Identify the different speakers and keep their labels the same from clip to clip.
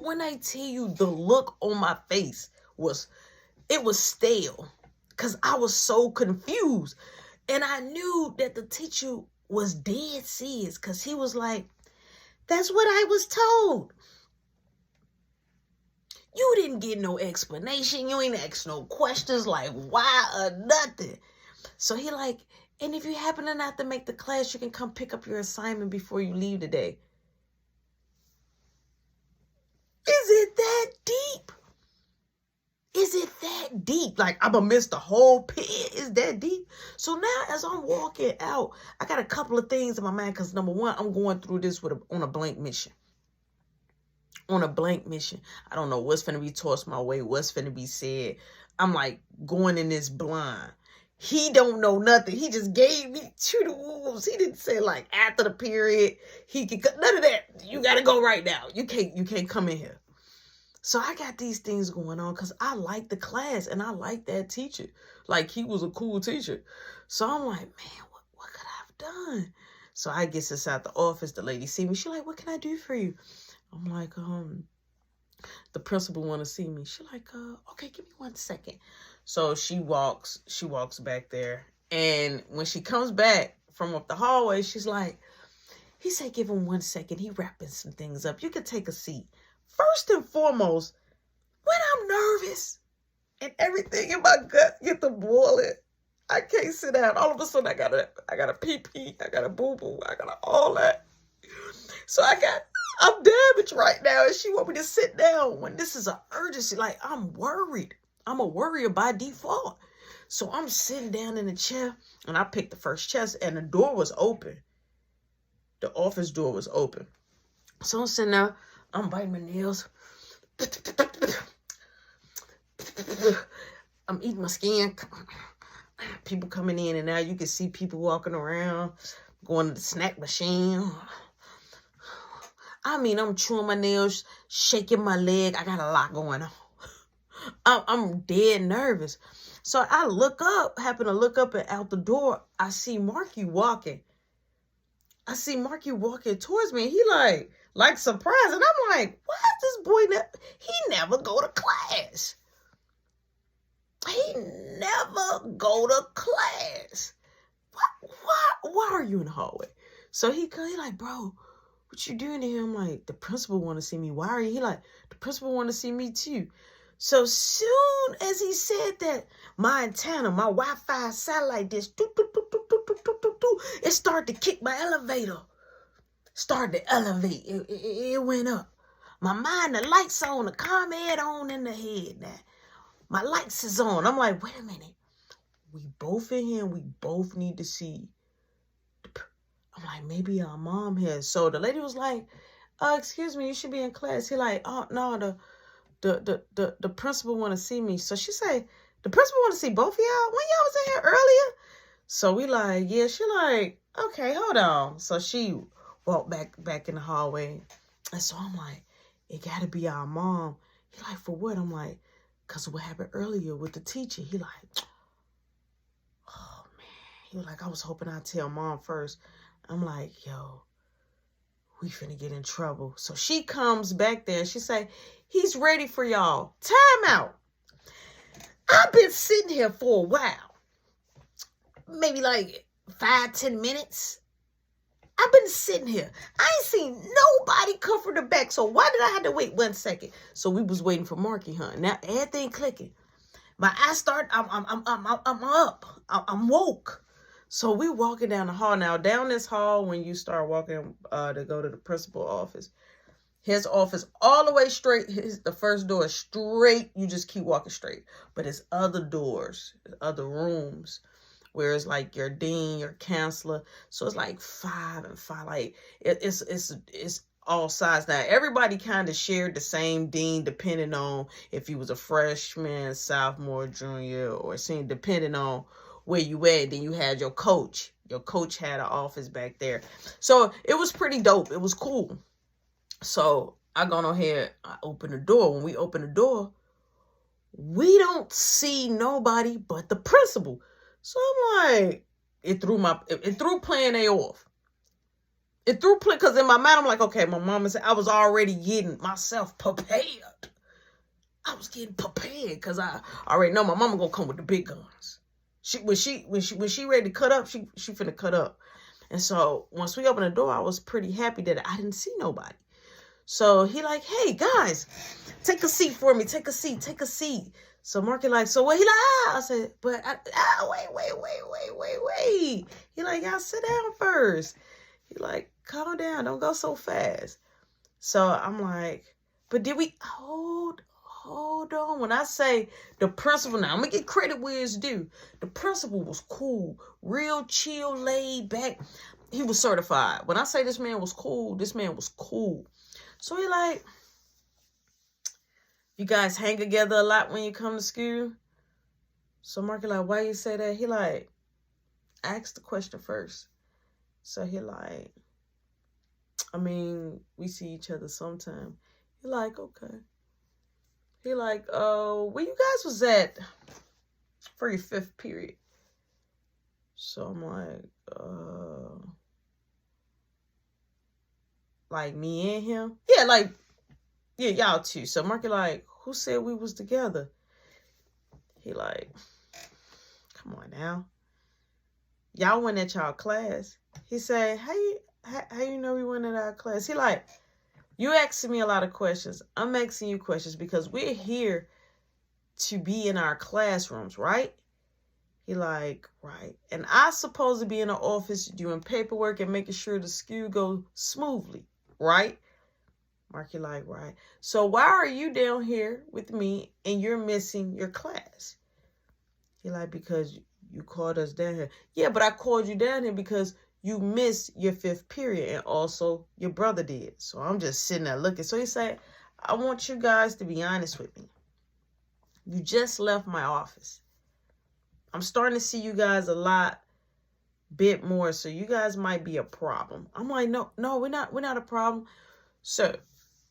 Speaker 1: When I tell you the look on my face it was stale because I was so confused. And I knew that the teacher was dead serious because he was like, that's what I was told. You didn't get no explanation. You ain't asked no questions like why or nothing. So he like, and if you happen to not to make the class, you can come pick up your assignment before you leave today. Is it that deep? Is it that deep? Like, I'm going to miss the whole pit. Is that deep? So now as I'm walking out, I got a couple of things in my mind because, number one, I'm going through this on a blank mission. On a blank mission. I don't know what's finna be tossed my way, what's finna be said. I'm like going in this blind. He don't know nothing. He just gave me to the wolves. He didn't say like after the period. He can none of that. You gotta go right now. You can't come in here. So I got these things going on because I like the class and I like that teacher. Like, he was a cool teacher. So I'm like, man, what could I have done? So I get inside the office. The lady see me. She like, what can I do for you? I'm like, the principal want to see me. She like, okay, give me 1 second. So she walks back there. And when she comes back from up the hallway, she's like, he said, give him 1 second. He wrapping some things up. You can take a seat. First and foremost, when I'm nervous and everything in my gut get to boiling, I can't sit down. All of a sudden, I got a pee-pee, I got a boo-boo, I got all that. So I'm damaged right now, and she want me to sit down when this is an urgency. Like, I'm worried. I'm a worrier by default. So I'm sitting down in the chair, and I picked the first chair, and the door was open. The office door was open. So I'm sitting there. I'm biting my nails. I'm eating my skin. People coming in and out. You can see people walking around, going to the snack machine. I mean, I'm chewing my nails, shaking my leg. I got a lot going on. I'm dead nervous. So I happen to look up and out the door. I see Marky walking. Towards me. He like surprised. And I'm like, why is this boy he never go to class. He never go to class. Why are you in the hallway? So he like, bro, what you doing here? I'm like, the principal want to see me. Why are you? He like, the principal want to see me too. So soon as he said that, my antenna, my Wi-Fi satellite dish, it started to kick my elevator. Started to elevate. It went up. My mind, the lights on, the ComEd on in the head now. My lights is on. I'm like, wait a minute. We both in here. We both need to see. I'm like, maybe our mom here. So the lady was like, excuse me, you should be in class. He like, oh no, the principal want to see me. So she say, the principal want to see both of y'all? When y'all was in here earlier? So we like, yeah. She like, okay, hold on. So she walked back in the hallway. And so I'm like, it got to be our mom. He like, for what? I'm like, because of what happened earlier with the teacher. He like, oh, man. He was like, I was hoping I'd tell mom first. I'm like, yo, we finna get in trouble. So she comes back there. She say, he's ready for y'all. Time out. I've been sitting here for a while. Maybe like 5-10 minutes. I've been sitting here. I ain't seen nobody come from the back. So why did I have to wait 1 second? So we was waiting for Marky, huh? Now everything clicking. My eyes start. I'm up. I'm woke. So we walking down the hall. Now down this hall, when you start walking to go to the principal office, his office all the way straight. The first door is straight. You just keep walking straight. But it's other doors, other rooms, where it's like your dean, your counselor. So it's like 5 and 5. Like it's all sides. Now everybody kind of shared the same dean, depending on if you was a freshman, sophomore, junior, or senior, depending on where you at. Then you had your coach. Your coach had an office back there. So it was pretty dope. It was cool. So I gone ahead, I open the door. When we open the door, we don't see nobody but the principal. So I'm like, it threw Plan A off. It threw play because in my mind I'm like, okay, my mama said I was already getting myself prepared. I was getting prepared because I already know my mama gonna come with the big guns. When she ready to cut up, she finna cut up. And so once we opened the door, I was pretty happy that I didn't see nobody. So he like, hey guys, take a seat for me. Take a seat. So Marky like, so what? He like, I said, but wait. He like, y'all sit down first. He like, calm down, don't go so fast. So I'm like, but did we hold on? When I say the principal, now I'm gonna get credit where it's due. The principal was cool, real chill, laid back. He was certified. When I say this man was cool, this man was cool. So he like, you guys hang together a lot when you come to school? So Marky like, why you say that? He like, ask the question first. So he like, I mean, we see each other sometime. He like, okay. He like, where you guys was at for your 5th period? So I'm like me and him? Yeah, like, yeah, y'all too. So Marky like, who said we was together? He like, come on now. Y'all went at y'all class. He said, how you know we went at our class? He like, you asking me a lot of questions. I'm asking you questions because we're here to be in our classrooms, right? He like, right. And I supposed to be in the office doing paperwork and making sure the school goes smoothly, right? Marky like, right. So why are you down here with me and you're missing your class? He like, because you called us down here. Yeah, but I called you down here because you missed your 5th period and also your brother did. So I'm just sitting there looking. So he said, I want you guys to be honest with me. You just left my office. I'm starting to see you guys a bit more. So you guys might be a problem. I'm like, no, we're not a problem. So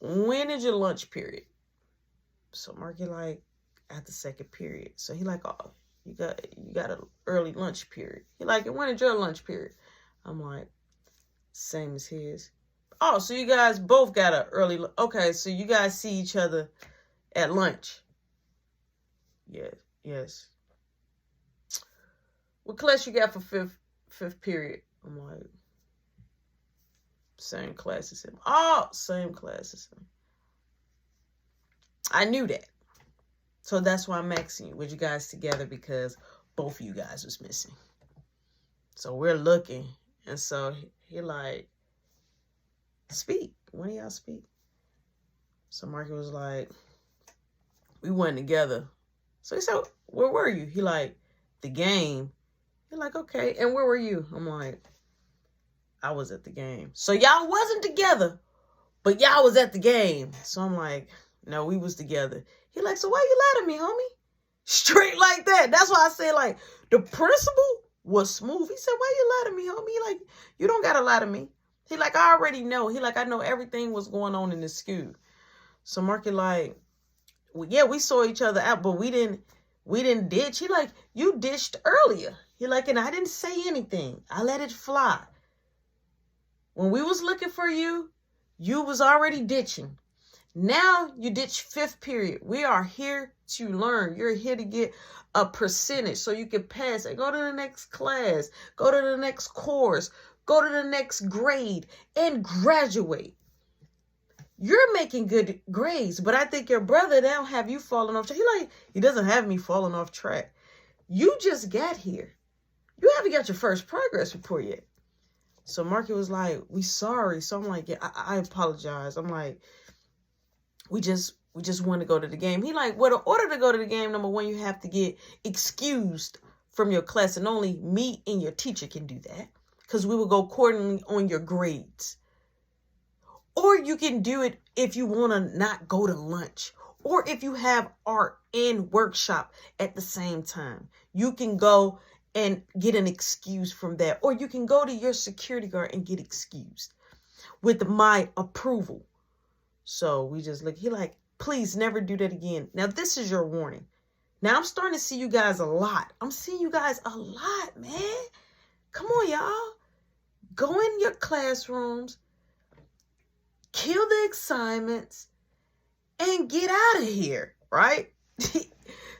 Speaker 1: when is your lunch period? So Marky like, at the 2nd period. So he like, oh, you got an early lunch period. He like, and when is your lunch period? I'm like, same as his. Oh, so you guys both got an early, okay, so you guys see each other at lunch. Yes. What class you got for 5th period? I'm like, same class as him. Oh, same class as him. I knew that. So that's why I'm asking you, were you guys together? Because both of you guys was missing. So we're looking. And so he like, speak. When y'all speak? So Marky was like, we went together. So he said, where were you? He like, the game. He like, okay. And where were you? I'm like, I was at the game. So y'all wasn't together, but y'all was at the game. So I'm like, no, we was together. He like, so why you lie to me, homie? Straight like that. That's why I say, like, the principal was smooth. He said, why you lie to me, homie? He like, you don't gotta lie to me. He like, I already know. He like, I know everything was going on in the school. So Marky like, well, yeah, we saw each other out, but we didn't ditch. He like, you ditched earlier. He like, and I didn't say anything. I let it fly. When we was looking for you, you was already ditching. Now you ditch 5th period. We are here to learn. You're here to get a percentage so you can pass and go to the next class, go to the next course, go to the next grade and graduate. You're making good grades, but I think your brother now have you falling off track. He doesn't have me falling off track. You just got here. You haven't got your first progress report yet. So Marky was like, we sorry. So I'm like, yeah, I apologize. I'm like, we just want to go to the game. He like, well, in order to go to the game, number one, you have to get excused from your class, and only me and your teacher can do that because we will go accordingly on your grades. Or you can do it if you want to not go to lunch, or if you have art and workshop at the same time. You can go and get an excuse from that, or you can go to your security guard and get excused with my approval. So we just look, he like, please never do that again. Now, this is your warning. Now, I'm starting to see you guys a lot. I'm seeing you guys a lot, man. Come on, y'all. go in your classrooms, kill the assignments, and get out of here, right?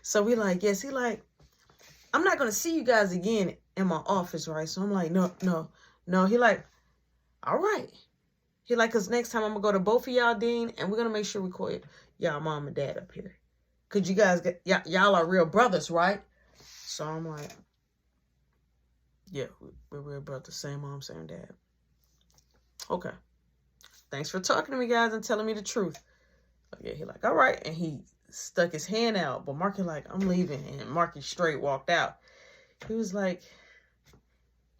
Speaker 1: So we like, yes. He like, I'm not going to see you guys again in my office, right? So I'm like, no. He like, all right. He like, because next time I'm going to go to both of y'all, Dean, and we're going to make sure we call y'all mom and dad up here. Because you guys, y'all are real brothers, right? So I'm like, yeah, we're real brothers. Same mom, same dad. Okay. Thanks for talking to me, guys, and telling me the truth. Yeah, he like, all right. And he stuck his hand out. But Marky like, I'm leaving. And Marky straight walked out. He was like,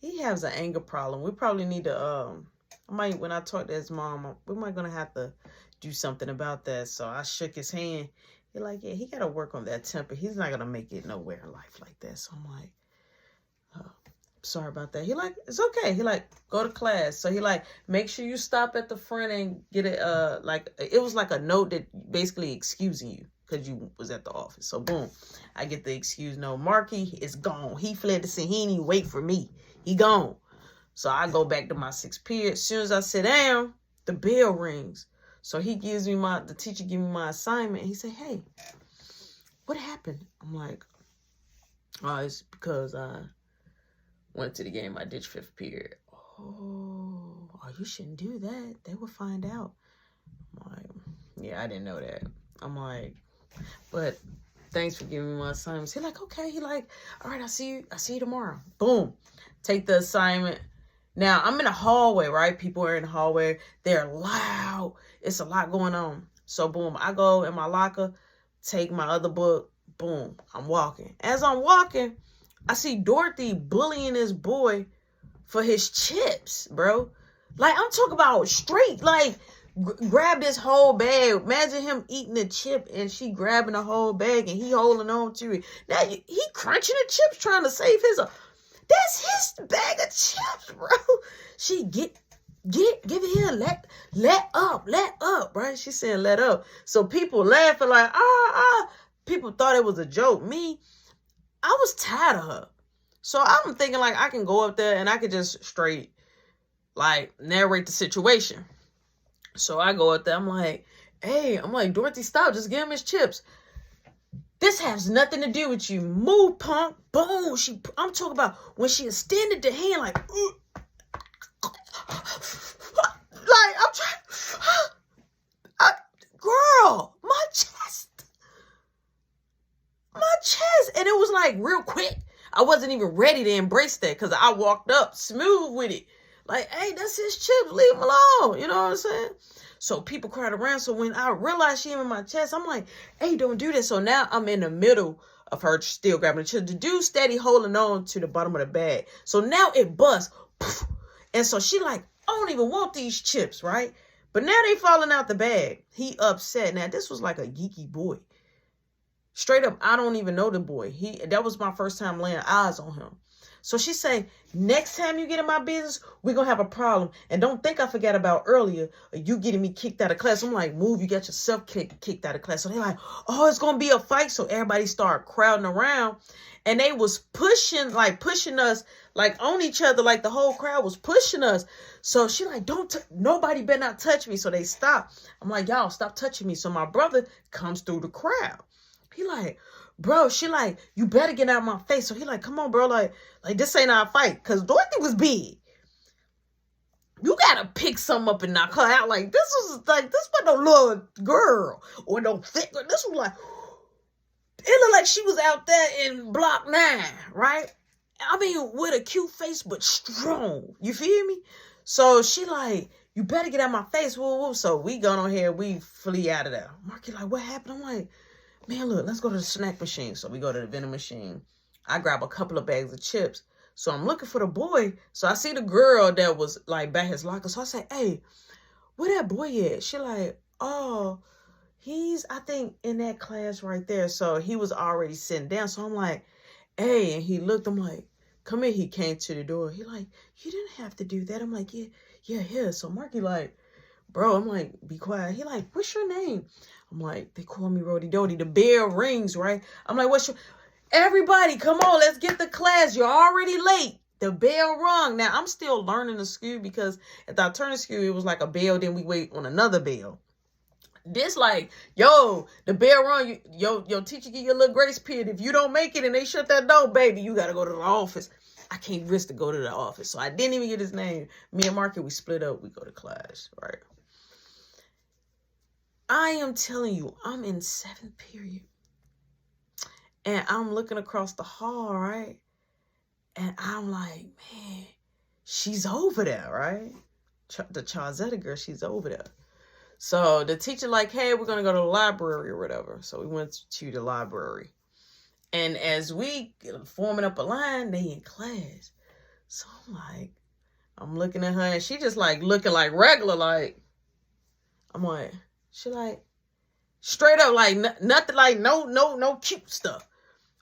Speaker 1: he has an anger problem. We probably need to, when I talk to his mom, we might going to have to do something about that. So I shook his hand. He like, yeah, he got to work on that temper. He's not going to make it nowhere in life like that. So I'm like, sorry about that. He like, it's okay. He like, go to class. So he like, make sure you stop at the front and get it. It was like a note that basically excusing you because you was at the office. So boom, I get the excuse note. Marky is gone. He fled the scene. He didn't even wait for me. He gone. So I go back to my 6th period. As soon as I sit down, the bell rings. So he gives me the teacher give me my assignment. And he said, hey, what happened? I'm like, oh, it's because I went to the game. I ditched 5th period. Oh, you shouldn't do that. They will find out. I'm like, yeah, I didn't know that. I'm like, but thanks for giving me my assignments. He like, okay. He like, all right, I'll see you tomorrow. Boom. Take the assignment. Now, I'm in a hallway, right? People are in the hallway. They're loud. It's a lot going on. So, boom, I go in my locker, take my other book. Boom, I'm walking. As I'm walking, I see Dorothy bullying this boy for his chips, bro. Like, I'm talking about straight, like, grab this whole bag. Imagine him eating a chip and she grabbing the whole bag and he holding on to it. Now, he crunching the chips trying to save his... That's his bag of chips, bro. She give it here. Let up, right? She saying let up. So people laughing like, people thought it was a joke. Me, I was tired of her. So I'm thinking like I can go up there and I could just straight like narrate the situation. So I go up there. I'm like, hey, Dorothy, stop. Just give him his chips. This has nothing to do with you. Move, punk. Boom. I'm talking about when she extended the hand like, like I'm trying. Girl, my chest. And it was like real quick. I wasn't even ready to embrace that because I walked up smooth with it. Like, hey, that's his chips. Leave him alone. You know what I'm saying? So people cried around. So when I realized she in my chest, I'm like, hey, don't do this. So now I'm in the middle of her still grabbing the chips. The dude steady holding on to the bottom of the bag. So now it busts. And so she like, I don't even want these chips, right? But now they falling out the bag. He upset. Now this was like a geeky boy. Straight up, I don't even know the boy. That was my first time laying eyes on him. So she say, next time you get in my business, we're going to have a problem. And don't think I forgot about earlier, you getting me kicked out of class. I'm like, move, you got yourself kicked out of class. So they're like, oh, it's going to be a fight. So everybody started crowding around. And they was pushing us, like on each other. Like the whole crowd was pushing us. So she like, nobody better not touch me. So they stopped. I'm like, y'all, stop touching me. So my brother comes through the crowd. He like, bro, she like, you better get out of my face. So he like, come on, bro. Like this ain't our fight. Because Dorothy was big. You got to pick something up and knock her out. Like, this was no little girl or no thick girl. This was like, it looked like she was out there in block 9, right? I mean, with a cute face, but strong. You feel me? So she like, you better get out of my face. Woo, woo. So we gone on here. We flee out of there. Marky like, what happened? I'm like, man, look, let's go to the snack machine. So we go to the vending machine. I grab a couple of bags of chips. So I'm looking for the boy. So I see the girl that was like by his locker. So I say, hey, where that boy at? She like, oh, he's, I think, in that class right there. So he was already sitting down. So I'm like, hey, and he looked, I'm like, come here. He came to the door. He like, you didn't have to do that. I'm like, yeah. So Marky like, bro, I'm like, be quiet. He like, what's your name? I'm like, they call me Rody Doty. The bell rings, right? I'm like, everybody, come on, let's get to class. You're already late. The bell rung. Now, I'm still learning the school because at the alternative school, it was like a bell, then we wait on another bell. This like, yo, the bell rung, your teacher give you a little grace period. If you don't make it and they shut that door, baby, you got to go to the office. I can't risk to go to the office. So I didn't even get his name. Me and Marky, we split up. We go to class, right? I am telling you, I'm in 7th period. And I'm looking across the hall, right? And I'm like, man, she's over there, right? The Charzetta girl, she's over there. So the teacher like, hey, we're going to go to the library or whatever. So we went to the library. And as we forming up a line, they in class. So I'm looking at her and she just like looking like regular, like, I'm like, she like, straight up, like nothing, like no cute stuff.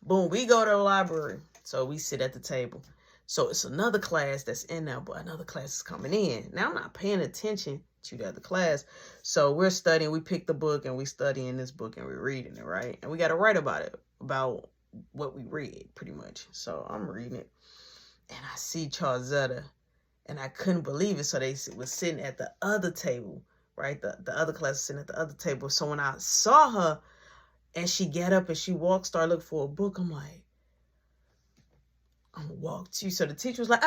Speaker 1: Boom, we go to the library. So we sit at the table. So it's another class that's in there, but another class is coming in. Now I'm not paying attention to the other class. So we're studying, we pick the book and we studying this book and we're reading it, right? And we got to write about it, about what we read, pretty much. So I'm reading it and I see Charzetta and I couldn't believe it. So they was sitting at the other table, right? The other class was sitting at the other table. So when I saw her and she get up and she walked, started looking for a book, I'm like, I'm gonna walk to you. So the teacher was like,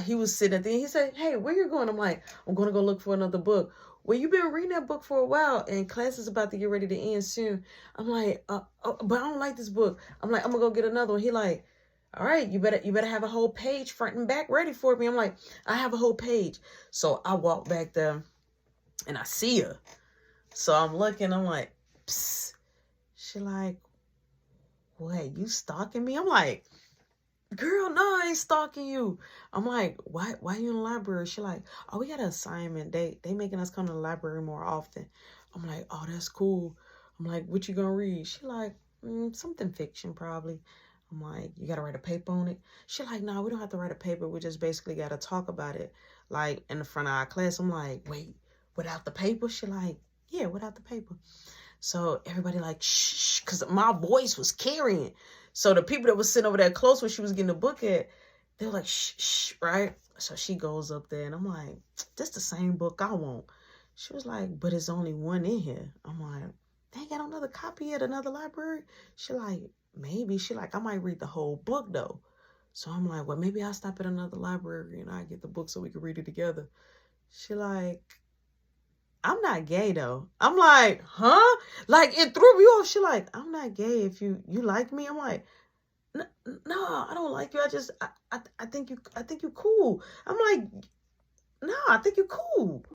Speaker 1: he was sitting at the end. He said, hey, where you going? I'm like, I'm going to go look for another book. Well, you've been reading that book for a while and class is about to get ready to end soon. I'm like, but I don't like this book. I'm like, I'm gonna go get another one. He like, all right, you better have a whole page front and back ready for me. I'm like, I have a whole page. So I walk back there and I see her. So I'm looking, I'm like, psst. She like, wait, you stalking me? I'm like, girl, no, I ain't stalking you. I'm like, why you in the library? She like, oh, we got an assignment. They making us come to the library more often. I'm like, oh, that's cool. I'm like, what you gonna read? She like, something fiction probably. I'm like, you gotta write a paper on it? She like, no, we don't have to write a paper. We just basically gotta talk about it, like in the front of our class. I'm like, wait, without the paper? She like, yeah, without the paper. So everybody like, shh, because my voice was carrying. So the people that was sitting over there close where she was getting the book at, they were like, shh, shh, right? So she goes up there and I'm like, this the same book I want. She was like, but it's only one in here. I'm like, they ain't got another copy at another library? She like, maybe. She like, I might read the whole book though. So I'm like, well, maybe I'll stop at another library and I get the book so we can read it together. She like, I'm not gay though. I'm like, huh? Like it threw me off. She like, I'm not gay if you like me. I'm like, no, I don't like you. I think you cool. I'm like, no, I think you're cool.